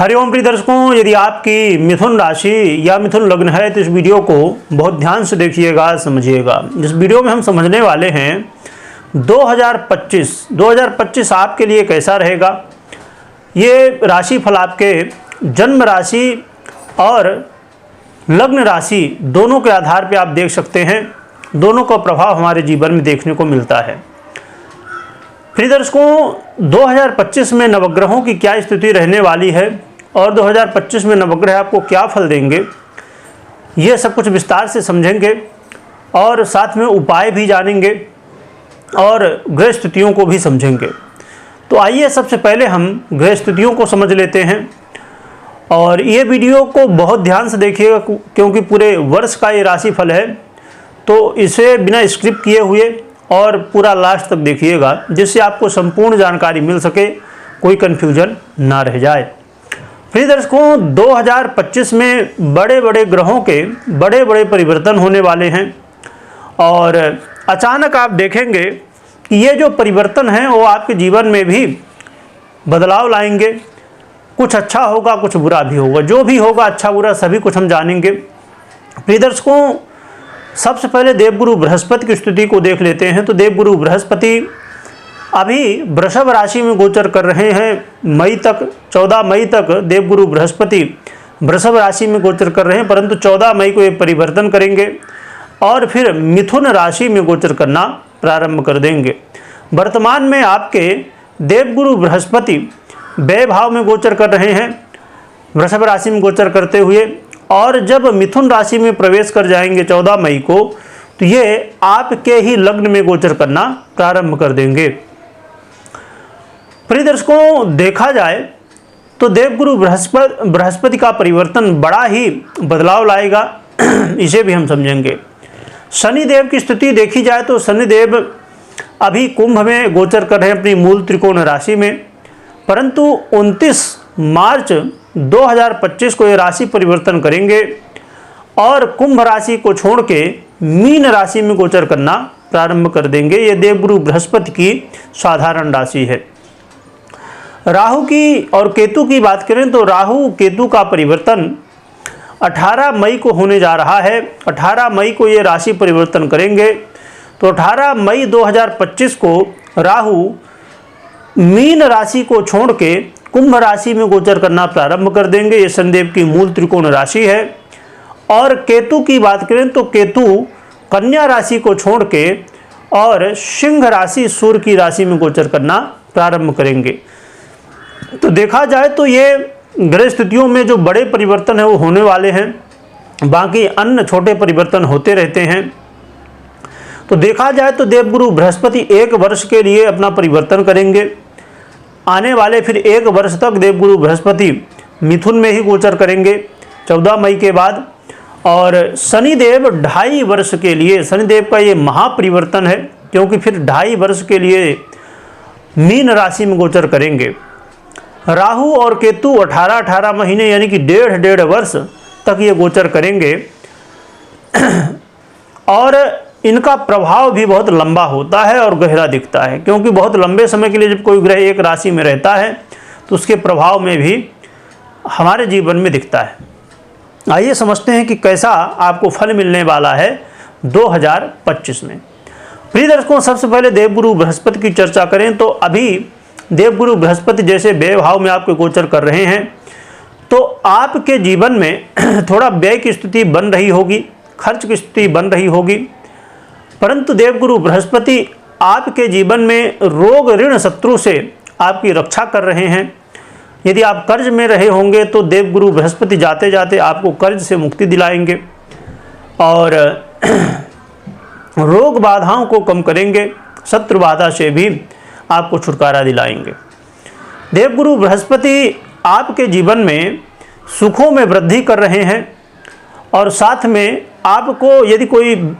हरिओम प्रिय दर्शकों, यदि आपकी मिथुन राशि या मिथुन लग्न है तो इस वीडियो को बहुत ध्यान से देखिएगा, समझिएगा। इस वीडियो में हम समझने वाले हैं 2025 आपके लिए कैसा रहेगा। ये राशिफल आपके जन्म राशि और लग्न राशि दोनों के आधार पर आप देख सकते हैं। दोनों का प्रभाव हमारे जीवन में देखने को मिलता है। प्रिय दर्शकों, 2025 में नवग्रहों की क्या स्थिति रहने वाली है और 2025 में नवग्रह आपको क्या फल देंगे, ये सब कुछ विस्तार से समझेंगे और साथ में उपाय भी जानेंगे और ग्रह स्थितियों को भी समझेंगे। तो आइए सबसे पहले हम ग्रह स्थितियों को समझ लेते हैं और ये वीडियो को बहुत ध्यान से देखिएगा क्योंकि पूरे वर्ष का ये राशिफल है। तो इसे बिना स्किप किए हुए और पूरा लास्ट तक देखिएगा जिससे आपको संपूर्ण जानकारी मिल सके, कोई कन्फ्यूजन ना रह जाए। प्रिय दर्शकों, 2025 में बड़े बड़े ग्रहों के बड़े बड़े परिवर्तन होने वाले हैं और अचानक आप देखेंगे कि ये जो परिवर्तन हैं वो आपके जीवन में भी बदलाव लाएंगे। कुछ अच्छा होगा, कुछ बुरा भी होगा। जो भी होगा, अच्छा बुरा सभी कुछ हम जानेंगे। प्रिय दर्शकों, सबसे पहले देवगुरु बृहस्पति की स्थिति को देख लेते हैं। तो देवगुरु बृहस्पति अभी वृषभ राशि में गोचर कर रहे हैं। मई तक, 14 मई तक देवगुरु बृहस्पति वृषभ राशि में गोचर कर रहे हैं, परंतु 14 मई को ये परिवर्तन करेंगे और फिर मिथुन राशि में गोचर करना प्रारंभ कर देंगे। वर्तमान में आपके देवगुरु बृहस्पति व्यय भाव में गोचर कर रहे हैं, वृषभ राशि में गोचर करते हुए, और जब मिथुन राशि में प्रवेश कर जाएंगे 14 मई को, तो ये आपके ही लग्न में गोचर करना प्रारंभ कर देंगे। प्रिय दर्शकों, देखा जाए तो देवगुरु बृहस्पति का परिवर्तन बड़ा ही बदलाव लाएगा, इसे भी हम समझेंगे। शनिदेव की स्थिति देखी जाए तो शनिदेव अभी कुंभ में गोचर कर रहे हैं अपनी मूल त्रिकोण राशि में, परंतु 29 मार्च 2025 को ये राशि परिवर्तन करेंगे और कुंभ राशि को छोड़ के मीन राशि में गोचर करना प्रारंभ कर देंगे। ये देवगुरु बृहस्पति की साधारण राशि है। राहु की और केतु की बात करें तो राहु केतु का परिवर्तन 18 मई को होने जा रहा है। 18 मई को ये राशि परिवर्तन करेंगे। तो 18 मई 2025 को राहु मीन राशि को छोड़ के कुंभ राशि में गोचर करना प्रारंभ कर देंगे। ये शनिदेव की मूल त्रिकोण राशि है। और केतु की बात करें तो केतु कन्या राशि को छोड़ के और सिंह राशि सूर्य की राशि में गोचर करना प्रारंभ करेंगे। तो देखा जाए तो ये ग्रह स्थितियों में जो बड़े परिवर्तन है वो होने वाले हैं, बाकी अन्य छोटे परिवर्तन होते रहते हैं। तो देखा जाए तो देवगुरु बृहस्पति 1 वर्ष के लिए अपना परिवर्तन करेंगे। आने वाले फिर 1 वर्ष तक देवगुरु बृहस्पति मिथुन में ही गोचर करेंगे 14 मई के बाद। और शनिदेव 2.5 वर्ष के लिए, शनिदेव का ये महापरिवर्तन है क्योंकि फिर 2.5 वर्ष के लिए मीन राशि में गोचर करेंगे। राहु और केतु 18 महीने यानी कि 1.5 वर्ष तक ये गोचर करेंगे और इनका प्रभाव भी बहुत लंबा होता है और गहरा दिखता है क्योंकि बहुत लंबे समय के लिए जब कोई ग्रह एक राशि में रहता है तो उसके प्रभाव में भी हमारे जीवन में दिखता है। आइए समझते हैं कि कैसा आपको फल मिलने वाला है 2025 में। प्रिय दर्शकों, सबसे पहले देवगुरु बृहस्पति की चर्चा करें तो अभी देवगुरु बृहस्पति जैसे व्यय भाव में आपके गोचर कर रहे हैं तो आपके जीवन में थोड़ा व्यय की स्थिति बन रही होगी, खर्च की स्थिति बन रही होगी, परंतु देवगुरु बृहस्पति आपके जीवन में रोग ऋण शत्रु से आपकी रक्षा कर रहे हैं। यदि आप कर्ज में रहे होंगे तो देवगुरु बृहस्पति जाते जाते आपको कर्ज से मुक्ति दिलाएंगे और रोग बाधाओं को कम करेंगे, शत्रु बाधा से भी आपको छुटकारा दिलाएंगे। देवगुरु बृहस्पति आपके जीवन में सुखों में वृद्धि कर रहे हैं और साथ में आपको यदि कोई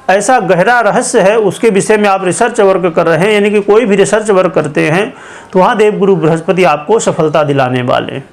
ऐसा गहरा रहस्य है उसके विषय में आप रिसर्च वर्क कर रहे हैं, यानी कि कोई भी रिसर्च वर्क करते हैं तो वहाँ देवगुरु बृहस्पति आपको सफलता दिलाने वाले हैं।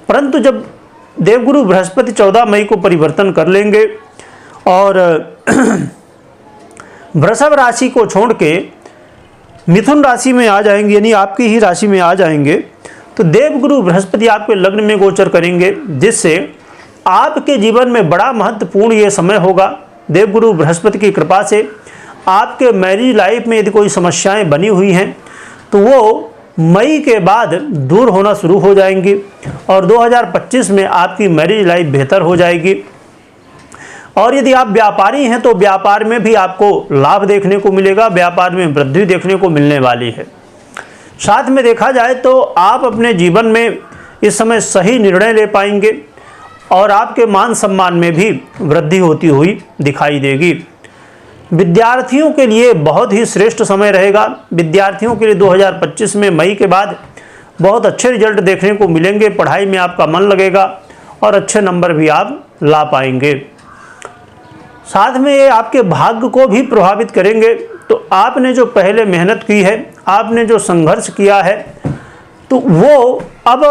परंतु जब देवगुरु बृहस्पति 14 मई को परिवर्तन कर लेंगे और वृषभ राशि को छोड़ के मिथुन राशि में आ जाएंगे, यानी आपकी ही राशि में आ जाएंगे, तो देवगुरु बृहस्पति आपके लग्न में गोचर करेंगे, जिससे आपके जीवन में बड़ा महत्वपूर्ण ये समय होगा। देवगुरु बृहस्पति की कृपा से आपके मैरिज लाइफ में यदि कोई समस्याएं बनी हुई हैं तो वो मई के बाद दूर होना शुरू हो जाएंगी और 2025 में आपकी मैरिज लाइफ बेहतर हो जाएगी। और यदि आप व्यापारी हैं तो व्यापार में भी आपको लाभ देखने को मिलेगा, व्यापार में वृद्धि देखने को मिलने वाली है। साथ में देखा जाए तो आप अपने जीवन में इस समय सही निर्णय ले पाएंगे और आपके मान सम्मान में भी वृद्धि होती हुई दिखाई देगी। विद्यार्थियों के लिए बहुत ही श्रेष्ठ समय रहेगा। विद्यार्थियों के लिए 2025 में मई के बाद बहुत अच्छे रिजल्ट देखने को मिलेंगे, पढ़ाई में आपका मन लगेगा और अच्छे नंबर भी आप ला पाएंगे। साथ में ये आपके भाग्य को भी प्रभावित करेंगे। तो आपने जो पहले मेहनत की है, आपने जो संघर्ष किया है, तो वो अब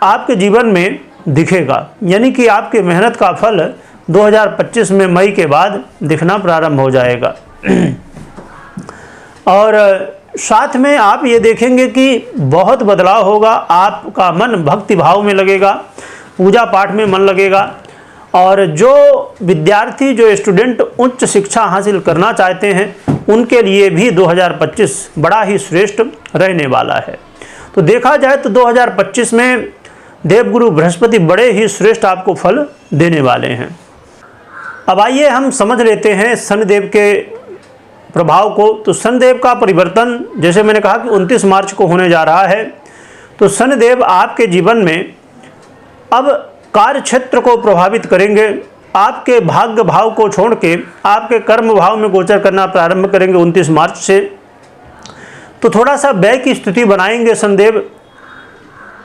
आपके जीवन में दिखेगा, यानी कि आपके मेहनत का फल 2025 में मई के बाद दिखना प्रारंभ हो जाएगा। और साथ में आप ये देखेंगे कि बहुत बदलाव होगा। आपका मन भक्ति भाव में लगेगा, पूजा पाठ में मन लगेगा। और जो विद्यार्थी, जो स्टूडेंट उच्च शिक्षा हासिल करना चाहते हैं, उनके लिए भी 2025 बड़ा ही श्रेष्ठ रहने वाला है। तो देखा जाए तो 2025 में देवगुरु बृहस्पति बड़े ही श्रेष्ठ आपको फल देने वाले हैं। अब आइए हम समझ लेते हैं शनिदेव के प्रभाव को। तो शनिदेव का परिवर्तन, जैसे मैंने कहा कि 29 मार्च को होने जा रहा है, तो शनिदेव आपके जीवन में अब कार्य क्षेत्र को प्रभावित करेंगे। आपके भाग्य भाव को छोड़ के आपके कर्म भाव में गोचर करना प्रारंभ करेंगे 29 मार्च से। तो थोड़ा सा व्यय की स्थिति बनाएंगे शनिदेव।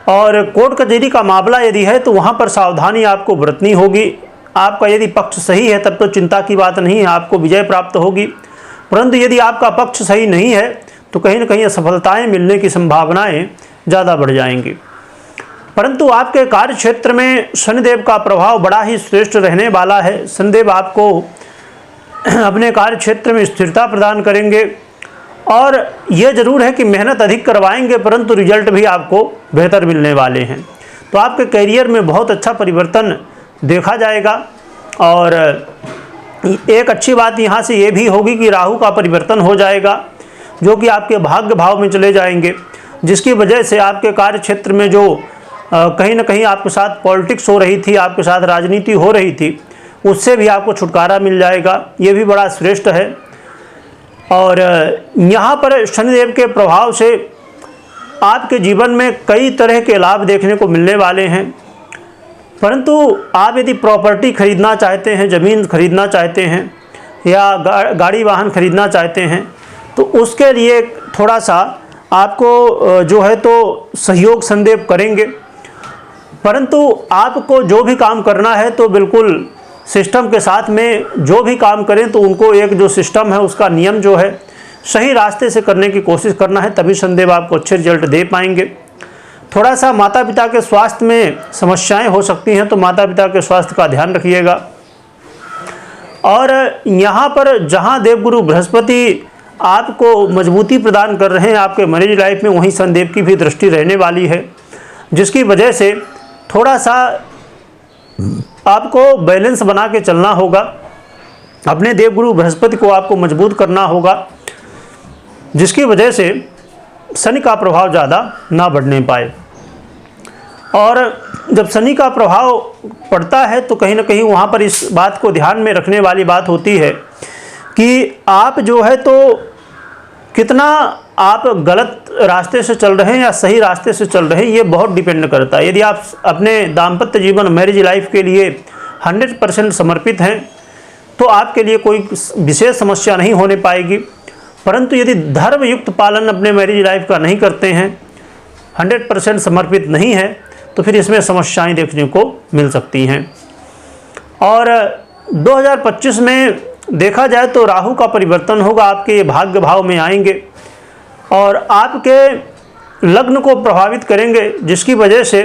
और कोर्ट कचहरी का मामला यदि है तो वहाँ पर सावधानी आपको बरतनी होगी। आपका यदि पक्ष सही है तब तो चिंता की बात नहीं है, आपको विजय प्राप्त होगी। परंतु यदि आपका पक्ष सही नहीं है तो कहीं न कहीं असफलताएं मिलने की संभावनाएं ज़्यादा बढ़ जाएंगी। परंतु आपके कार्य क्षेत्र में शनिदेव का प्रभाव बड़ा ही श्रेष्ठ रहने वाला है। शनिदेव आपको अपने कार्य क्षेत्र में स्थिरता प्रदान करेंगे और यह जरूर है कि मेहनत अधिक करवाएंगे, परंतु रिजल्ट भी आपको बेहतर मिलने वाले हैं। तो आपके करियर में बहुत अच्छा परिवर्तन देखा जाएगा। और एक अच्छी बात यहाँ से ये भी होगी कि राहु का परिवर्तन हो जाएगा, जो कि आपके भाग्य भाव में चले जाएंगे, जिसकी वजह से आपके कार्य क्षेत्र में जो कहीं ना कहीं आपके साथ पॉलिटिक्स हो रही थी, आपके साथ राजनीति हो रही थी, उससे भी आपको छुटकारा मिल जाएगा। ये भी बड़ा श्रेष्ठ है। और यहाँ पर शनिदेव के प्रभाव से आपके जीवन में कई तरह के लाभ देखने को मिलने वाले हैं। परंतु आप यदि प्रॉपर्टी खरीदना चाहते हैं, ज़मीन खरीदना चाहते हैं या गाड़ी वाहन खरीदना चाहते हैं, तो उसके लिए थोड़ा सा आपको जो है तो सहयोग शनिदेव करेंगे। परंतु आपको जो भी काम करना है तो बिल्कुल सिस्टम के साथ में जो भी काम करें तो उनको एक जो सिस्टम है उसका नियम जो है सही रास्ते से करने की कोशिश करना है, तभी शनिदेव आपको अच्छे रिजल्ट दे पाएंगे। थोड़ा सा माता पिता के स्वास्थ्य में समस्याएं हो सकती हैं, तो माता पिता के स्वास्थ्य का ध्यान रखिएगा। और यहाँ पर जहाँ देवगुरु बृहस्पति आपको मजबूती प्रदान कर रहे हैं आपके मैरिज लाइफ में, वहीं शनिदेव की भी दृष्टि रहने वाली है, जिसकी वजह से थोड़ा सा आपको बैलेंस बना के चलना होगा। अपने देवगुरु बृहस्पति को आपको मजबूत करना होगा, जिसकी वजह से शनि का प्रभाव ज़्यादा ना बढ़ने पाए। और जब शनि का प्रभाव पड़ता है तो कहीं ना कहीं वहाँ पर इस बात को ध्यान में रखने वाली बात होती है कि आप जो है तो कितना आप गलत रास्ते से चल रहे हैं या सही रास्ते से चल रहे हैं, ये बहुत डिपेंड करता है। यदि आप अपने दाम्पत्य जीवन मैरिज लाइफ के लिए 100% समर्पित हैं तो आपके लिए कोई विशेष समस्या नहीं होने पाएगी। परंतु यदि धर्मयुक्त पालन अपने मैरिज लाइफ का नहीं करते हैं, 100% समर्पित नहीं है, तो फिर इसमें समस्याएं देखने को मिल सकती हैं। और 2025 में देखा जाए तो राहु का परिवर्तन होगा, आपके भाग्य भाव में आएंगे और आपके लग्न को प्रभावित करेंगे, जिसकी वजह से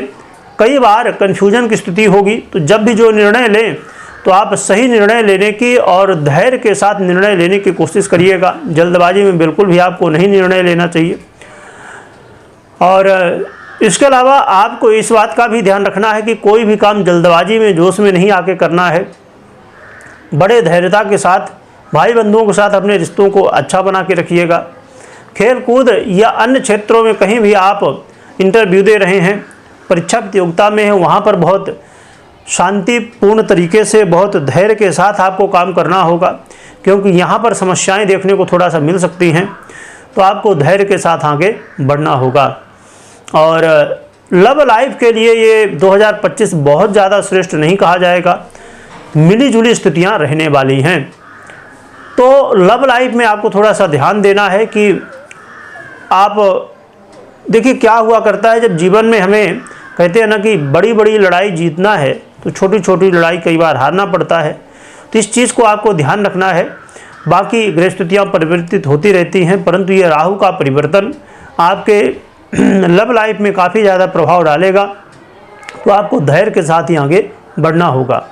कई बार कन्फ्यूजन की स्थिति होगी। तो जब भी जो निर्णय लें तो आप सही निर्णय लेने की और धैर्य के साथ निर्णय लेने की कोशिश करिएगा। जल्दबाजी में बिल्कुल भी आपको नहीं निर्णय लेना चाहिए। और इसके अलावा आपको इस बात का भी ध्यान रखना है कि कोई भी काम जल्दबाजी में, जोश में नहीं आके करना है। बड़े धैर्यता के साथ भाई बंधुओं के साथ अपने रिश्तों को अच्छा बना के रखिएगा। खेल कूद या अन्य क्षेत्रों में कहीं भी आप इंटरव्यू दे रहे हैं, परीक्षा प्रतियोगिता में हैं, वहाँ पर बहुत शांतिपूर्ण तरीके से, बहुत धैर्य के साथ आपको काम करना होगा, क्योंकि यहाँ पर समस्याएं देखने को थोड़ा सा मिल सकती हैं। तो आपको धैर्य के साथ आगे बढ़ना होगा। और लव लाइफ के लिए ये 2025 बहुत ज़्यादा श्रेष्ठ नहीं कहा जाएगा, मिली जुली स्थितियाँ रहने वाली हैं। तो लव लाइफ में आपको थोड़ा सा ध्यान देना है कि आप देखिए क्या हुआ करता है, जब जीवन में हमें कहते हैं ना कि बड़ी बड़ी लड़ाई जीतना है तो छोटी छोटी लड़ाई कई बार हारना पड़ता है। तो इस चीज़ को आपको ध्यान रखना है। बाकी ग्रह स्थितियाँ परिवर्तित होती रहती हैं, परंतु ये राहु का परिवर्तन आपके लव लाइफ में काफ़ी ज़्यादा प्रभाव डालेगा। तो आपको धैर्य के साथ ही आगे बढ़ना होगा।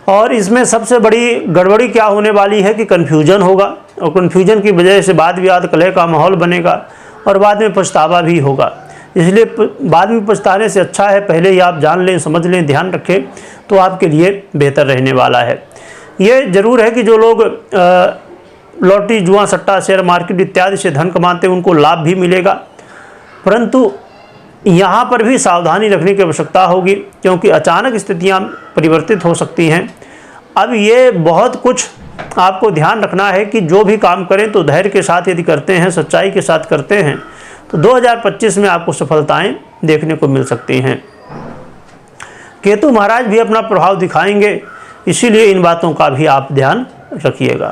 और इसमें सबसे बड़ी गड़बड़ी क्या होने वाली है कि कन्फ्यूजन होगा, और कन्फ्यूजन की वजह से वाद विवाद कलह का माहौल बनेगा और बाद में पछतावा भी होगा। इसलिए बाद में पछताने से अच्छा है पहले ही आप जान लें, समझ लें, ध्यान रखें, तो आपके लिए बेहतर रहने वाला है। ये ज़रूर है कि जो लोग लॉटरी, जुआ, सट्टा, शेयर मार्केट इत्यादि से धन कमाते हैं उनको लाभ भी मिलेगा, परंतु यहाँ पर भी सावधानी रखने की आवश्यकता होगी, क्योंकि अचानक स्थितियाँ परिवर्तित हो सकती हैं। अब ये बहुत कुछ आपको ध्यान रखना है कि जो भी काम करें तो धैर्य के साथ यदि करते हैं, सच्चाई के साथ करते हैं, तो 2025 में आपको सफलताएं देखने को मिल सकती हैं। केतु महाराज भी अपना प्रभाव दिखाएंगे, इसीलिए इन बातों का भी आप ध्यान रखिएगा।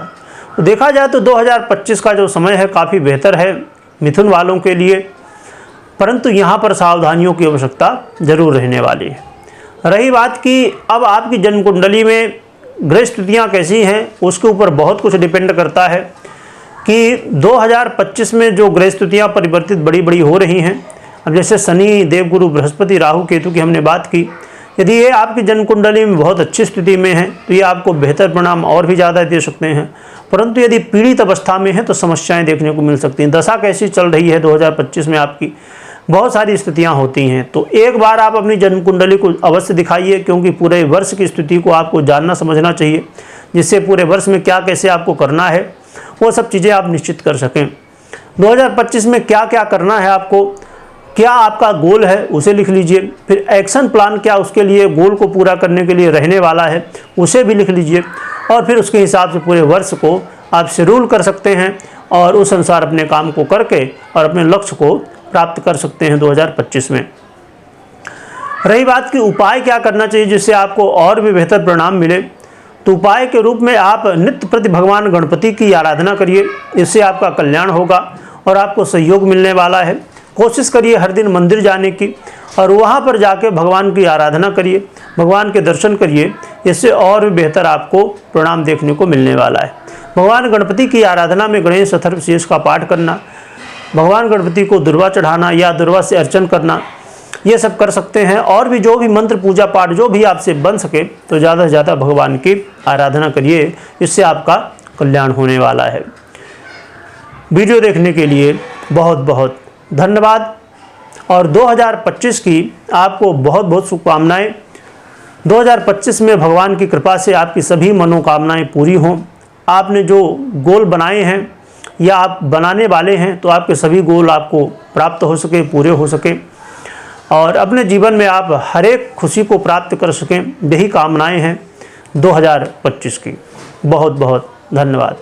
तो देखा जाए तो 2025 का जो समय है काफ़ी बेहतर है मिथुन वालों के लिए, परंतु यहाँ पर सावधानियों की आवश्यकता जरूर रहने वाली है। रही बात कि अब आपकी जन्म कुंडली में ग्रह स्थितियाँ कैसी हैं, उसके ऊपर बहुत कुछ डिपेंड करता है कि 2025 में जो ग्रह स्थितियाँ परिवर्तित बड़ी बड़ी हो रही हैं। अब जैसे शनि, देवगुरु, बृहस्पति, राहु, केतु की हमने बात की, यदि ये आपकी जन्म कुंडली में बहुत अच्छी स्थिति में है तो ये आपको बेहतर परिणाम और भी ज़्यादा दे सकते हैं, परंतु यदि पीड़ित अवस्था में है तो समस्याएं देखने को मिल सकती हैं। दशा कैसी चल रही है 2025 में आपकी, बहुत सारी स्थितियां होती हैं। तो एक बार आप अपनी जन्म कुंडली को अवश्य दिखाइए, क्योंकि पूरे वर्ष की स्थिति को आपको जानना समझना चाहिए, जिससे पूरे वर्ष में क्या कैसे आपको करना है वो सब चीज़ें आप निश्चित कर सकें। 2025 में क्या क्या करना है आपको, क्या आपका गोल है उसे लिख लीजिए, फिर एक्शन प्लान क्या उसके लिए गोल को पूरा करने के लिए रहने वाला है उसे भी लिख लीजिए, और फिर उसके हिसाब से पूरे वर्ष को आप शेड्यूल कर सकते हैं और उस अनुसार अपने काम को करके और अपने लक्ष्य को प्राप्त कर सकते हैं 2025 में। रही बात कि उपाय क्या करना चाहिए जिससे आपको और भी बेहतर परिणाम मिले, तो उपाय के रूप में आप नित्य प्रति भगवान गणपति की आराधना करिए, इससे आपका कल्याण होगा और आपको सहयोग मिलने वाला है। कोशिश करिए हर दिन मंदिर जाने की और वहाँ पर जाके भगवान की आराधना करिए, भगवान के दर्शन करिए, इससे और भी बेहतर आपको परिणाम देखने को मिलने वाला है। भगवान गणपति की आराधना में गणेश अथर्वशीर्ष का पाठ करना, भगवान गणपति को दुर्वा चढ़ाना या दुर्वा से अर्चन करना, ये सब कर सकते हैं। और भी जो भी मंत्र पूजा पाठ जो भी आपसे बन सके तो ज़्यादा से ज़्यादा भगवान की आराधना करिए, इससे आपका कल्याण होने वाला है। वीडियो देखने के लिए बहुत बहुत धन्यवाद और 2025 की आपको बहुत बहुत शुभकामनाएं। 2025 में भगवान की कृपा से आपकी सभी मनोकामनाएं पूरी हों। आपने जो गोल बनाए हैं या आप बनाने वाले हैं तो आपके सभी गोल आपको प्राप्त हो सके, पूरे हो सके और अपने जीवन में आप हर एक खुशी को प्राप्त कर सकें, यही कामनाएं हैं 2025 की। बहुत बहुत धन्यवाद।